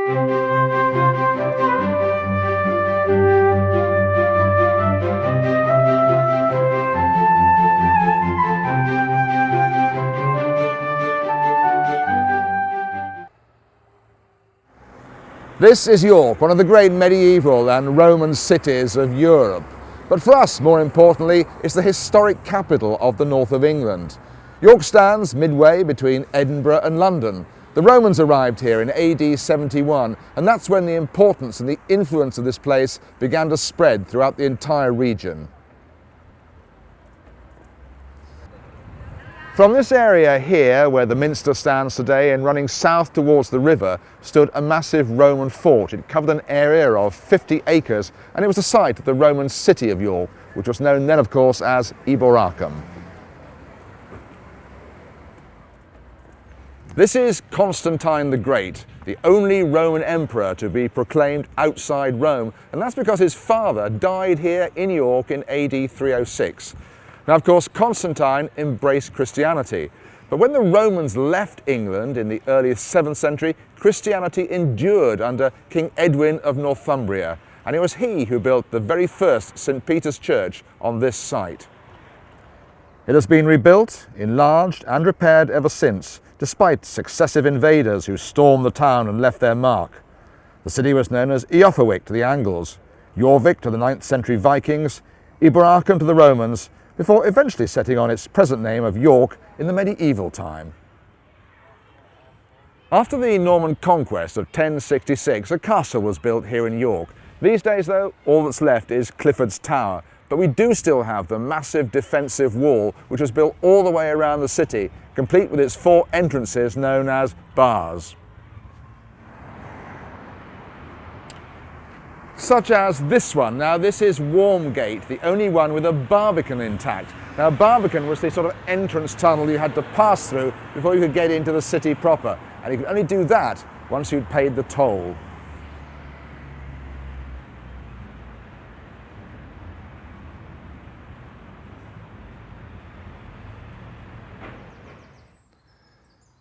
This is York, one of the great medieval and Roman cities of Europe. But for us, more importantly, it's the historic capital of the north of England. York stands midway between Edinburgh and London. The Romans arrived here in AD 71, and that's when the importance and the influence of this place began to spread throughout the entire region. From this area here, where the minster stands today, and running south towards the river, stood a massive Roman fort. It covered an area of 50 acres, and it was the site of the Roman city of York, which was known then, of course, as Eboracum. This is Constantine the Great, the only Roman emperor to be proclaimed outside Rome, and that's because his father died here in York in AD 306. Now, of course, Constantine embraced Christianity, but when the Romans left England in the early 7th century, Christianity endured under King Edwin of Northumbria, and it was he who built the very first St. Peter's Church on this site. It has been rebuilt, enlarged and repaired ever since, despite successive invaders who stormed the town and left their mark. The city was known as Eothawik to the Angles, Jorvik to the 9th century Vikings, Eboracum to the Romans, before eventually setting on its present name of York in the medieval time. After the Norman conquest of 1066, a castle was built here in York. These days, though, all that's left is Clifford's Tower, but we do still have the massive defensive wall which was built all the way around the city, complete with its 4 entrances known as bars. Such as this one. Now, this is Wormgate, the only one with a barbican intact. Now, barbican was the sort of entrance tunnel you had to pass through before you could get into the city proper, and you could only do that once you'd paid the toll.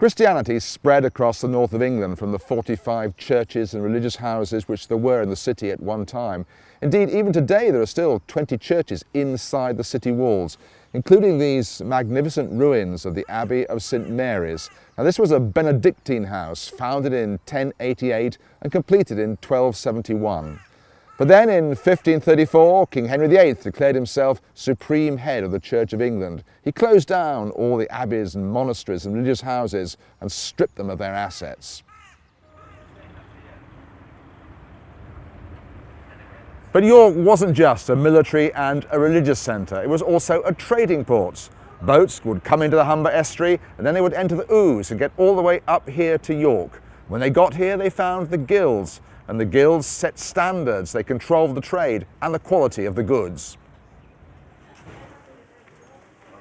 Christianity spread across the north of England from the 45 churches and religious houses which there were in the city at one time. Indeed, even today there are still 20 churches inside the city walls, including these magnificent ruins of the Abbey of St. Mary's. Now, this was a Benedictine house founded in 1088 and completed in 1271. But then in 1534, King Henry VIII declared himself supreme head of the Church of England. He closed down all the abbeys and monasteries and religious houses and stripped them of their assets. But York wasn't just a military and a religious centre, it was also a trading port. Boats would come into the Humber estuary and then they would enter the Ouse and get all the way up here to York. When they got here, they found the guilds, and the guilds set standards. They controlled the trade and the quality of the goods.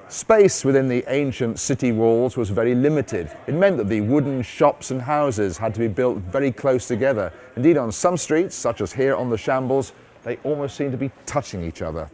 Space within the ancient city walls was very limited. It meant that the wooden shops and houses had to be built very close together. Indeed, on some streets, such as here on the Shambles, they almost seem to be touching each other.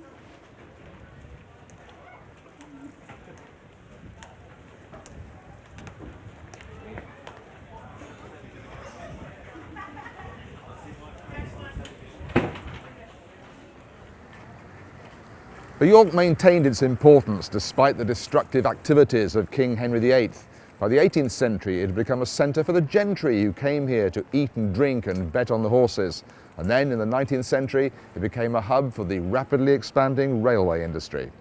But York maintained its importance despite the destructive activities of King Henry VIII. By the 18th century, it had become a centre for the gentry who came here to eat and drink and bet on the horses. And then in the 19th century, it became a hub for the rapidly expanding railway industry.